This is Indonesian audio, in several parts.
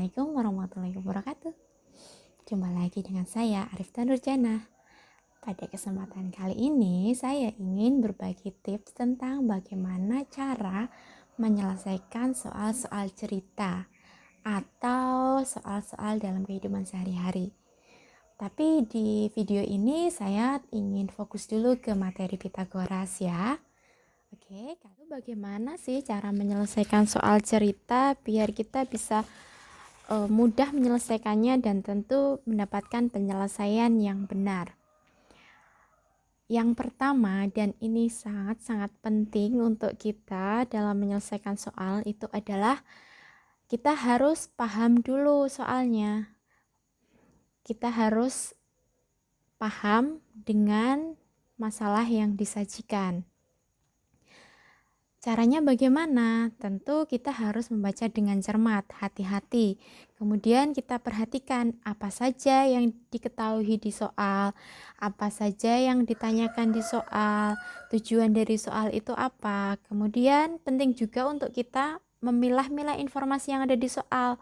Assalamualaikum warahmatullahi wabarakatuh. Jumpa lagi dengan saya Arifta Nurjana. Pada kesempatan kali ini saya ingin berbagi tips tentang bagaimana cara menyelesaikan soal-soal cerita atau soal-soal dalam kehidupan sehari-hari. Tapi di video ini saya ingin fokus dulu ke materi Pitagoras ya. Oke, lalu bagaimana sih cara menyelesaikan soal cerita biar kita bisa mudah menyelesaikannya dan tentu mendapatkan penyelesaian yang benar. Yang pertama, dan ini sangat-sangat penting untuk kita dalam menyelesaikan soal itu adalah kita harus paham dulu soalnya. Kita harus paham dengan masalah yang disajikan. Caranya bagaimana? Tentu kita harus membaca dengan cermat, hati-hati. Kemudian kita perhatikan apa saja yang diketahui di soal, apa saja yang ditanyakan di soal, tujuan dari soal itu apa. Kemudian penting juga untuk kita memilah-milah informasi yang ada di soal.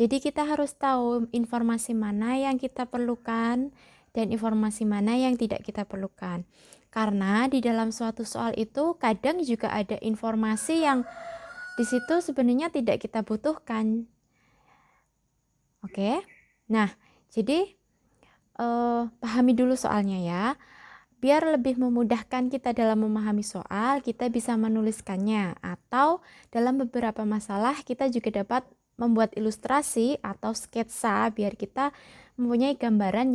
Jadi kita harus tahu informasi mana yang kita perlukan dan informasi mana yang tidak kita perlukan. Karena di dalam suatu soal itu kadang juga ada informasi yang di situ sebenarnya tidak kita butuhkan. Oke. Nah, jadi pahami dulu soalnya ya. Biar lebih memudahkan kita dalam memahami soal, kita bisa menuliskannya atau dalam beberapa masalah kita juga dapat membuat ilustrasi atau sketsa biar kita mempunyai gambaran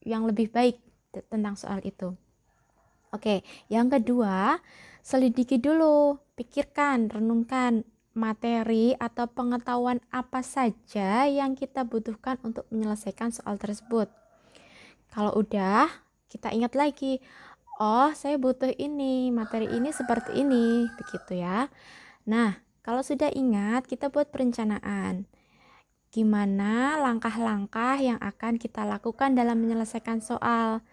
yang lebih baik tentang soal itu. Oke, yang kedua, selidiki dulu, pikirkan, renungkan materi atau pengetahuan apa saja yang kita butuhkan untuk menyelesaikan soal tersebut. Kalau udah, kita ingat lagi, oh saya butuh ini, materi ini seperti ini, begitu ya. Nah, kalau sudah ingat, kita buat perencanaan. Gimana langkah-langkah yang akan kita lakukan dalam menyelesaikan soal.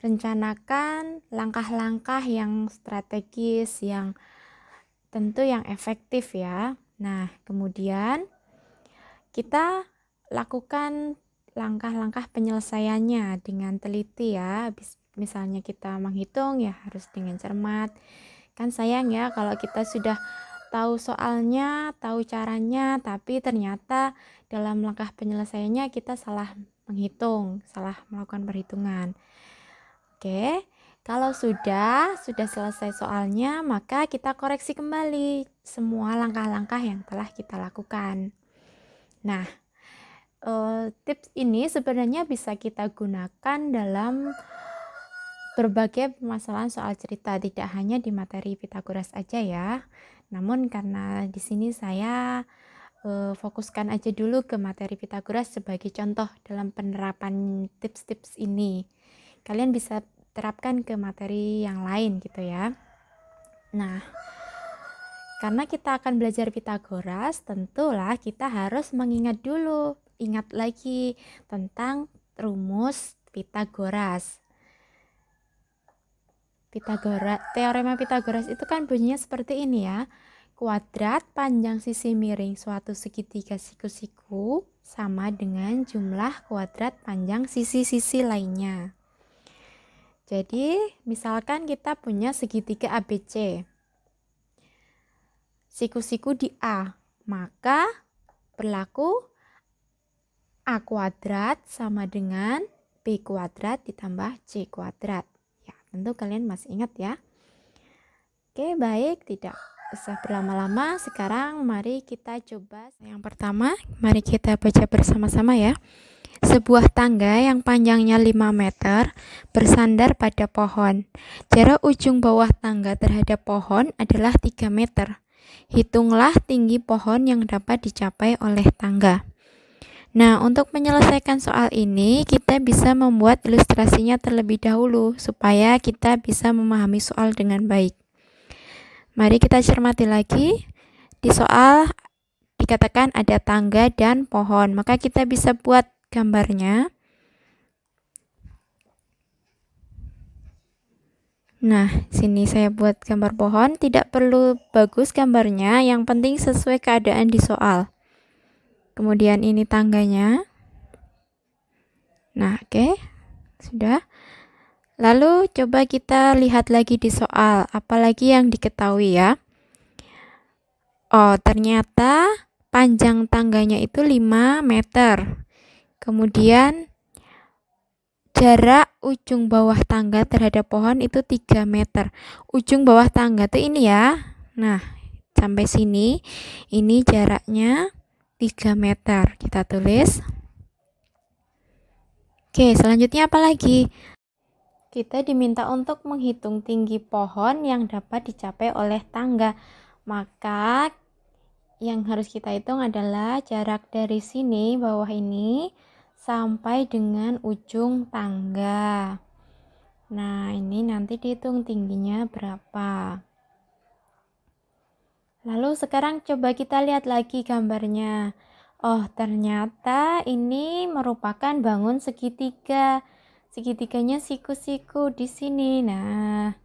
Rencanakan langkah-langkah yang strategis, yang tentu yang efektif ya. Nah, kemudian kita lakukan langkah-langkah penyelesaiannya dengan teliti ya. Misalnya kita menghitung ya harus dengan cermat. Kan sayang ya kalau kita sudah tahu soalnya, tahu caranya, tapi ternyata dalam langkah penyelesaiannya kita salah menghitung, salah melakukan perhitungan. Oke, kalau sudah selesai soalnya, maka kita koreksi kembali semua langkah-langkah yang telah kita lakukan. Nah, tips ini sebenarnya bisa kita gunakan dalam berbagai permasalahan soal cerita, tidak hanya di materi Pitagoras aja ya. Namun karena di sini saya fokuskan aja dulu ke materi Pitagoras sebagai contoh dalam penerapan tips-tips ini. Kalian bisa terapkan ke materi yang lain gitu ya. Nah, karena kita akan belajar Pitagoras, tentulah kita harus mengingat dulu, ingat lagi tentang rumus Pitagoras. Teorema Pitagoras itu kan bunyinya seperti ini ya. Kuadrat panjang sisi miring suatu segitiga siku-siku sama dengan jumlah kuadrat panjang sisi-sisi lainnya. Jadi, misalkan kita punya segitiga ABC. Siku-siku di A, maka berlaku A kuadrat sama dengan B kuadrat ditambah C kuadrat. Ya, tentu kalian masih ingat ya. Oke, baik, tidak usah berlama-lama. Sekarang mari kita coba. Yang pertama, mari kita baca bersama-sama ya. Sebuah tangga yang panjangnya 5 meter bersandar pada pohon. Jarak ujung bawah tangga terhadap pohon adalah 3 meter. Hitunglah tinggi pohon yang dapat dicapai oleh tangga. Nah, untuk menyelesaikan soal ini, kita bisa membuat ilustrasinya terlebih dahulu supaya kita bisa memahami soal dengan baik. Mari kita cermati lagi. Di soal dikatakan ada tangga dan pohon, maka kita bisa buat gambarnya. Nah, sini saya buat gambar pohon, tidak perlu bagus gambarnya, yang penting sesuai keadaan di soal. Kemudian ini tangganya. Nah, oke. Sudah. Lalu coba kita lihat lagi di soal, apalagi yang diketahui ya. Oh, ternyata panjang tangganya itu 5 meter. Kemudian jarak ujung bawah tangga terhadap pohon itu 3 meter. Ujung bawah tangga tuh ini ya. Nah, sampai sini ini jaraknya 3 meter. Kita tulis. Oke, selanjutnya apa lagi? Kita diminta untuk menghitung tinggi pohon yang dapat dicapai oleh tangga. Maka yang harus kita hitung adalah jarak dari sini, bawah ini, sampai dengan ujung tangga. Nah, ini nanti dihitung tingginya berapa. Lalu sekarang coba kita lihat lagi gambarnya. Oh, ternyata ini merupakan bangun segitiga. Segitiganya siku-siku di sini. Nah,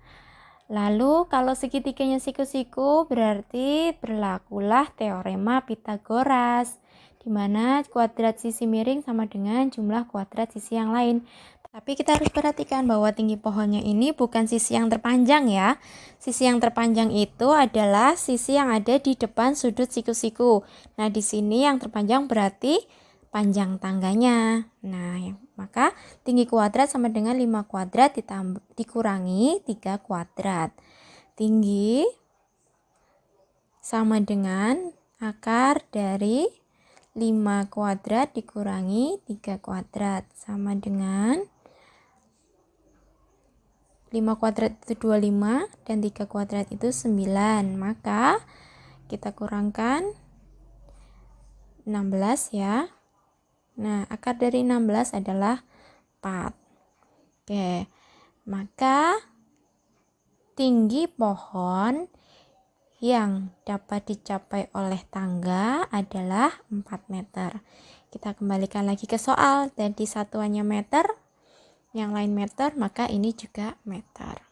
lalu kalau segitiganya siku-siku berarti berlakulah teorema Pitagoras, di mana kuadrat sisi miring sama dengan jumlah kuadrat sisi yang lain. Tapi kita harus perhatikan bahwa tinggi pohonnya ini bukan sisi yang terpanjang ya. Sisi yang terpanjang itu adalah sisi yang ada di depan sudut siku-siku. Nah, di sini yang terpanjang berarti panjang tangganya. Nah, maka tinggi kuadrat sama dengan 5 kuadrat dikurangi 3 kuadrat. Tinggi sama dengan akar dari 5 kuadrat dikurangi 3 kuadrat. Sama dengan 5 kuadrat itu 25 dan 3 kuadrat itu 9. Maka kita kurangkan 16 ya. Nah, akar dari 16 adalah 4. Oke. Maka tinggi pohon yang dapat dicapai oleh tangga adalah 4 meter. Kita kembalikan lagi ke soal. Jadi satuannya meter, yang lain meter, maka ini juga meter.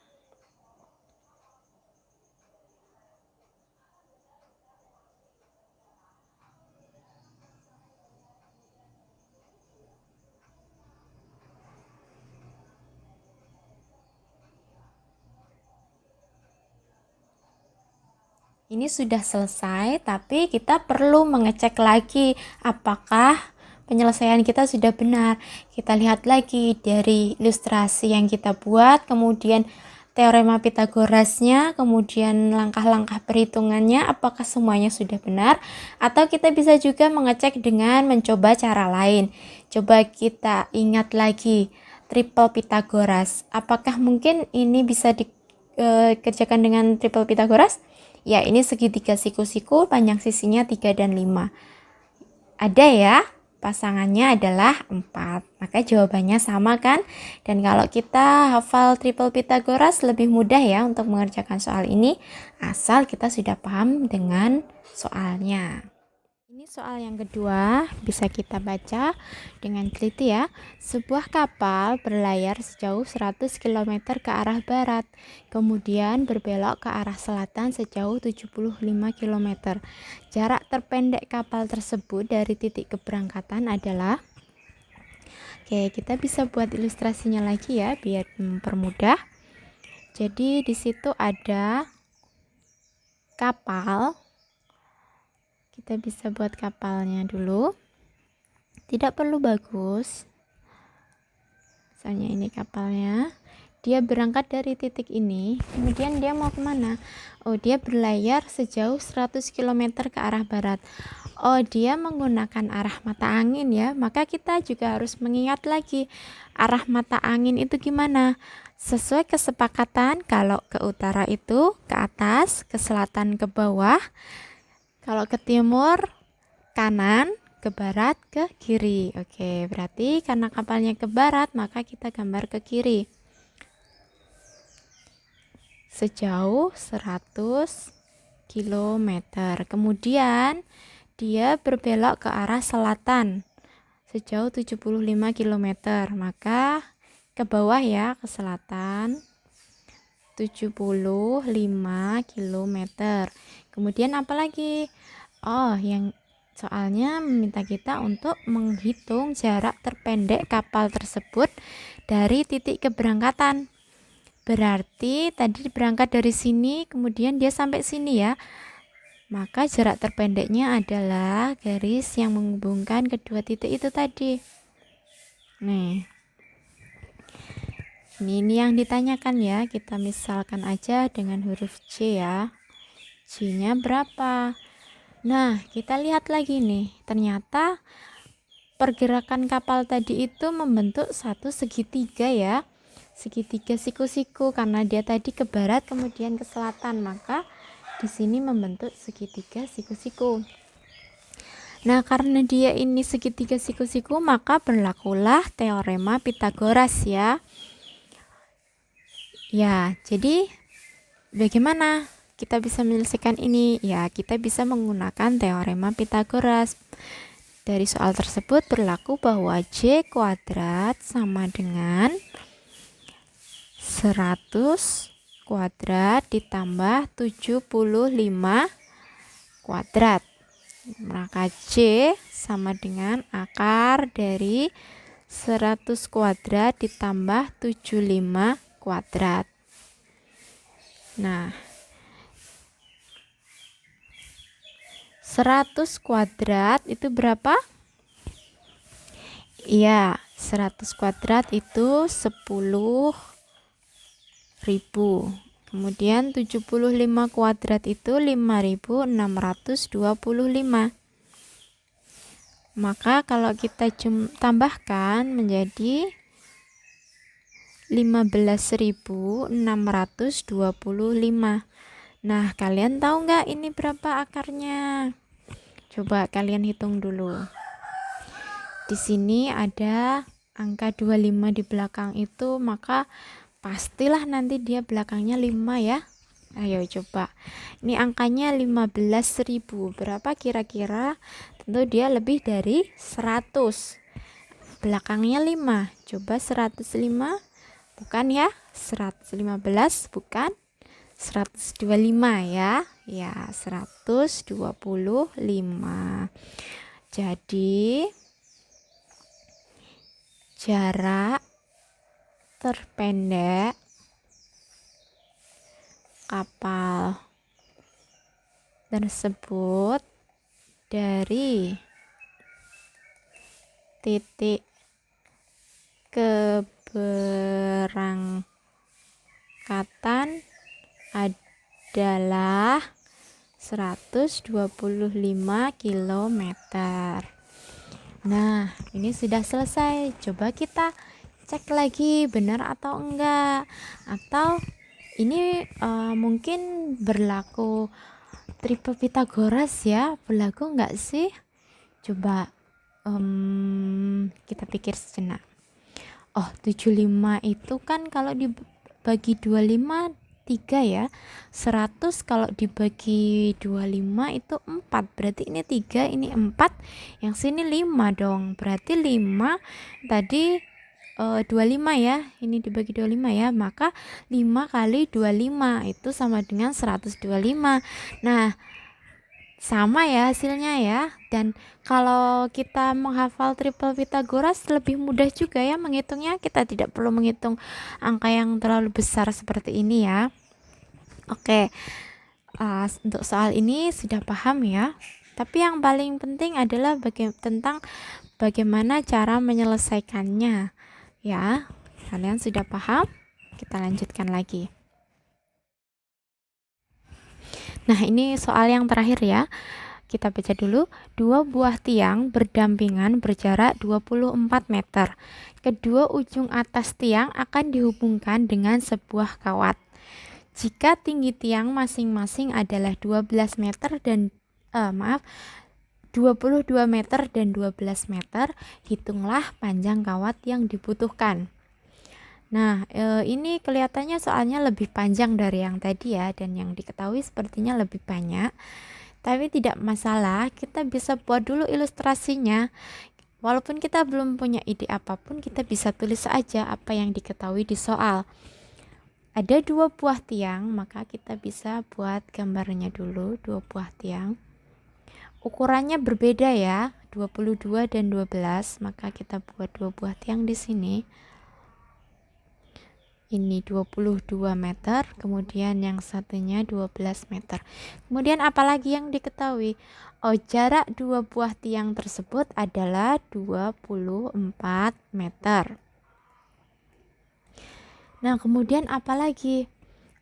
Ini sudah selesai, tapi kita perlu mengecek lagi apakah penyelesaian kita sudah benar. Kita lihat lagi dari ilustrasi yang kita buat, kemudian teorema Pitagorasnya, kemudian langkah-langkah perhitungannya, apakah semuanya sudah benar, atau kita bisa juga mengecek dengan mencoba cara lain. Coba kita ingat lagi triple Pitagoras. Apakah mungkin ini bisa dikerjakan dengan triple Pitagoras? Ya, ini segitiga siku-siku, panjang sisinya 3 dan 5. Ada ya? Pasangannya adalah 4. Maka jawabannya sama kan? Dan kalau kita hafal triple Pitagoras lebih mudah ya untuk mengerjakan soal ini, asal kita sudah paham dengan soalnya. Ini soal yang kedua, bisa kita baca dengan teliti ya. Sebuah kapal berlayar sejauh 100 km ke arah barat, kemudian berbelok ke arah selatan sejauh 75 km. Jarak terpendek kapal tersebut dari titik keberangkatan adalah. Oke, kita bisa buat ilustrasinya lagi ya biar mempermudah. Jadi di situ ada kapal. Kita bisa buat kapalnya dulu. Tidak perlu bagus. Misalnya ini kapalnya. Dia berangkat dari titik ini, kemudian dia mau kemana? Oh, dia berlayar sejauh 100 km ke arah barat. Oh, dia menggunakan arah mata angin ya. Maka kita juga harus mengingat lagi arah mata angin itu gimana. Sesuai kesepakatan, kalau ke utara itu ke atas, ke selatan ke bawah, kalau ke timur kanan, ke barat ke kiri. Oke, berarti karena kapalnya ke barat, maka kita gambar ke kiri. Sejauh 100 km. Kemudian dia berbelok ke arah selatan sejauh 75 km. Maka ke bawah ya, ke selatan 75 km. Kemudian apa lagi? Oh, yang Soalnya meminta kita untuk menghitung jarak terpendek kapal tersebut dari titik keberangkatan. Berarti tadi berangkat dari sini, kemudian dia sampai sini ya. Maka jarak terpendeknya adalah garis yang menghubungkan kedua titik itu tadi. Nih. Ini yang ditanyakan ya. Kita misalkan aja dengan huruf C ya. C-nya berapa? Nah, kita lihat lagi nih. Ternyata pergerakan kapal tadi itu membentuk satu segitiga ya. Segitiga siku-siku karena dia tadi ke barat kemudian ke selatan, maka di sini membentuk segitiga siku-siku. Nah, karena dia ini segitiga siku-siku, maka berlakulah teorema Pitagoras ya. Ya, jadi bagaimana kita bisa menyelesaikan ini? Ya, kita bisa menggunakan teorema Pitagoras. Dari soal tersebut berlaku bahwa J kuadrat sama dengan 100 kuadrat ditambah 75 kuadrat. Maka J sama dengan akar dari 100 kuadrat ditambah 75 kuadrat. Nah, 100 kuadrat itu berapa? Iya, 100 kuadrat itu 10.000. Kemudian 75 kuadrat itu 5.625. Maka kalau kita tambahkan menjadi 15.625. Nah, kalian tahu nggak ini berapa akarnya? Coba kalian hitung dulu. Di sini ada angka 25 di belakang itu, maka pastilah nanti dia belakangnya 5 ya. Ayo coba. Ini angkanya 15.000. Berapa kira-kira? Tentu dia lebih dari 100. Belakangnya 5. Coba 105. Bukan ya? 115 bukan? 125 ya. Ya, 125. Jadi jarak terpendek kapal tersebut dari titik keberangkatan adalah 125 km. Nah, ini sudah selesai. Coba kita cek lagi benar atau enggak. Atau ini mungkin berlaku triple Pitagoras ya. Berlaku enggak sih? Coba kita pikir sejenak. Oh, 75 itu kan kalau dibagi 25 3 ya. 100 kalau dibagi 25 itu 4. Berarti ini 3, ini 4. Yang sini 5 dong. Berarti 5 tadi 25 ya. Ini dibagi 25 ya. Maka 5 kali 25 itu sama dengan 125. Nah, sama ya hasilnya ya. Dan kalau kita menghafal triple Pitagoras lebih mudah juga ya menghitungnya. Kita tidak perlu menghitung angka yang terlalu besar seperti ini ya. Oke, untuk soal ini sudah paham ya. Tapi yang paling penting adalah tentang bagaimana cara menyelesaikannya ya. Kalian sudah paham? Kita lanjutkan lagi. Nah, ini soal yang terakhir ya. Kita baca dulu. 2 buah tiang berdampingan berjarak 24 meter. Kedua ujung atas tiang akan dihubungkan dengan sebuah kawat. Jika tinggi tiang masing-masing adalah 12 meter dan 22 meter dan 12 meter, hitunglah panjang kawat yang dibutuhkan. Nah, ini kelihatannya soalnya lebih panjang dari yang tadi ya, dan yang diketahui sepertinya lebih banyak. Tapi tidak masalah, kita bisa buat dulu ilustrasinya. Walaupun kita belum punya ide apapun, kita bisa tulis aja apa yang diketahui di soal. Ada 2 buah tiang, maka kita bisa buat gambarnya dulu, 2 buah tiang. ukurannya berbeda ya, 22 dan 12, maka kita buat dua buah tiang di sini. Ini 22 meter, kemudian yang satunya 12 meter. Kemudian apalagi yang diketahui? Oh, jarak dua buah tiang tersebut adalah 24 meter. Nah, kemudian apalagi?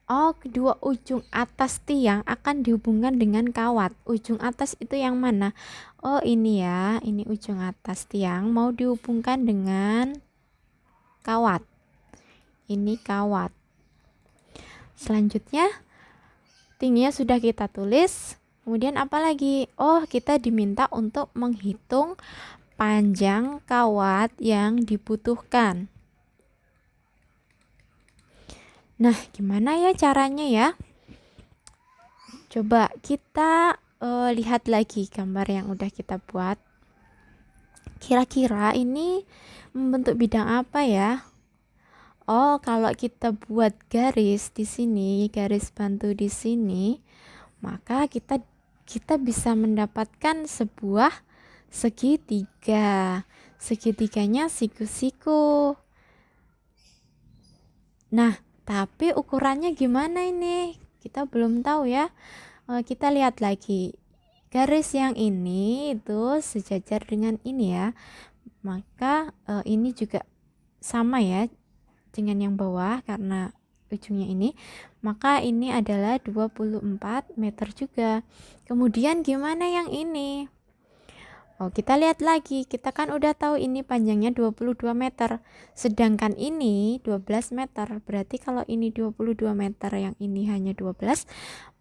Oh, kedua ujung atas tiang akan dihubungkan dengan kawat. Ujung atas itu yang mana? Oh, ini ya, ini ujung atas tiang mau dihubungkan dengan kawat. Ini kawat. Selanjutnya, tingginya sudah kita tulis. Kemudian apa lagi? Oh, kita diminta untuk menghitung panjang kawat yang dibutuhkan. Nah, gimana ya caranya ya? Coba kita lihat lagi gambar yang udah kita buat. Kira-kira ini membentuk bidang apa ya? Oh, kalau kita buat garis di sini, garis bantu di sini, maka kita bisa mendapatkan sebuah segitiga. Segitiganya siku-siku. Nah, tapi ukurannya gimana ini? Kita belum tahu ya. Kita lihat lagi. Garis yang ini itu sejajar dengan ini ya. Maka ini juga sama ya dengan yang bawah karena ujungnya ini, maka ini adalah 24 meter juga. Kemudian gimana yang ini? Oh, kita lihat lagi. Kita kan udah tahu ini panjangnya 22 meter. Sedangkan ini 12 meter. Berarti kalau ini 22 meter, yang ini hanya 12,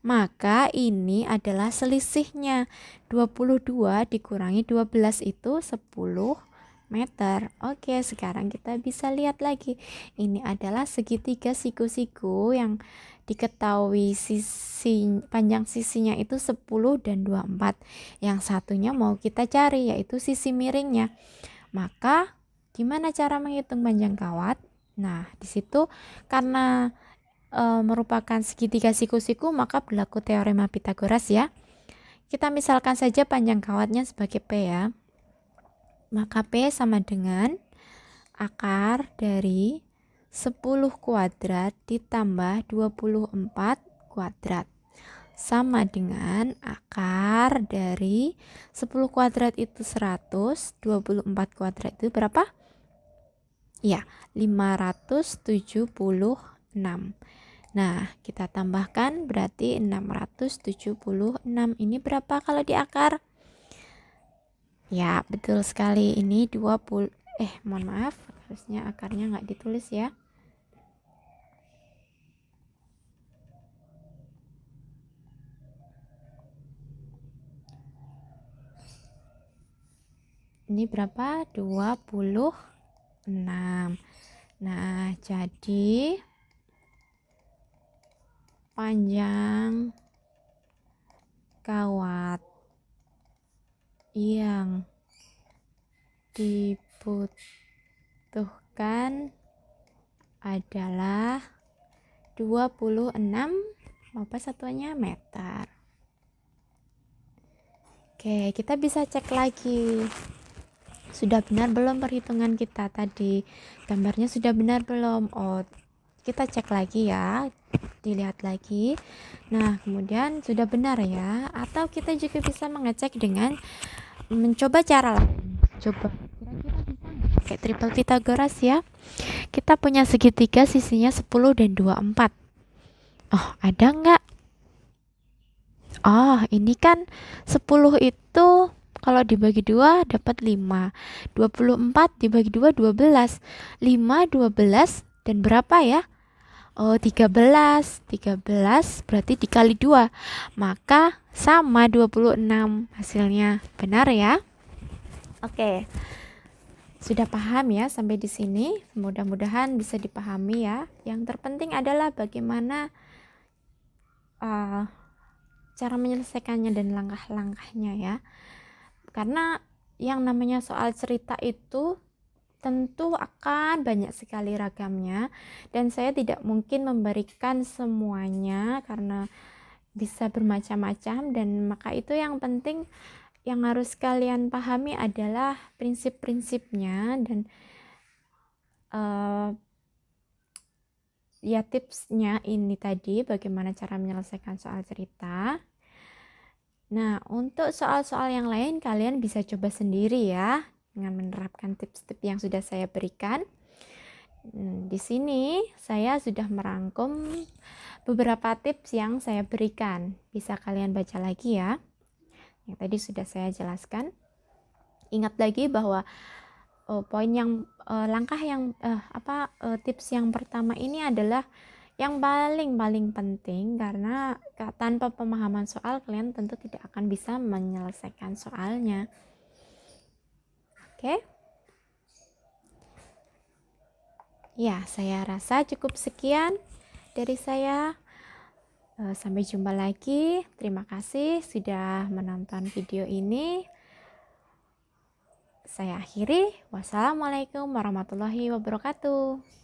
maka ini adalah selisihnya. 22 dikurangi 12 itu 10 meter. Oke, sekarang kita bisa lihat lagi. Ini adalah segitiga siku-siku yang diketahui panjang sisinya itu 10 dan 24. Yang satunya mau kita cari yaitu sisi miringnya. Maka gimana cara menghitung panjang kawat? Nah, di situ karena merupakan segitiga siku-siku, maka berlaku teorema Pitagoras ya. Kita misalkan saja panjang kawatnya sebagai P ya. Maka P sama dengan akar dari 10 kuadrat ditambah 24 kuadrat. Sama dengan akar dari 10 kuadrat itu 100, 24 kuadrat itu berapa? Ya, 576. Nah, kita tambahkan berarti 676. Ini berapa kalau di akar? Ya, betul sekali. Ini 20. Mohon maaf, harusnya akarnya nggak ditulis ya. Ini berapa? 26. Nah, jadi panjang kawat yang dibutuhkan adalah 26 apa satuannya meter. Oke, kita bisa cek lagi. Sudah benar belum perhitungan kita tadi? Gambarnya sudah benar belum? Oh, kita cek lagi ya. Dilihat lagi. Nah, kemudian sudah benar ya. Atau kita juga bisa mengecek dengan mencoba cara lain. Coba kira-kira bisa nggak pakai triple Pythagoras ya? Kita punya segitiga sisinya 10 dan 24. Oh, ada nggak? Oh, ini kan 10 itu kalau dibagi 2 dapat 5. 24 dibagi 2 12. 5, 12 dan berapa ya? Oh, 13. 13 berarti dikali 2. Maka sama 26 hasilnya. Benar ya? Oke. Sudah paham ya sampai di sini? Mudah-mudahan bisa dipahami ya. Yang terpenting adalah bagaimana cara menyelesaikannya dan langkah-langkahnya ya. Karena yang namanya soal cerita itu tentu akan banyak sekali ragamnya, dan saya tidak mungkin memberikan semuanya karena bisa bermacam-macam, dan maka itu yang penting yang harus kalian pahami adalah prinsip-prinsipnya dan ya tipsnya ini tadi bagaimana cara menyelesaikan soal cerita. Nah, untuk soal-soal yang lain kalian bisa coba sendiri ya dengan menerapkan tips-tips yang sudah saya berikan. Di sini saya sudah merangkum beberapa tips yang saya berikan. Bisa kalian baca lagi ya. Yang tadi sudah saya jelaskan. Ingat lagi bahwa poin yang langkah yang tips yang pertama ini adalah yang paling penting, karena tanpa pemahaman soal kalian tentu tidak akan bisa menyelesaikan soalnya. Oke? Ya, saya rasa cukup sekian dari saya. Sampai jumpa lagi. Terima kasih sudah menonton video ini. Saya akhiri. Wassalamualaikum warahmatullahi wabarakatuh.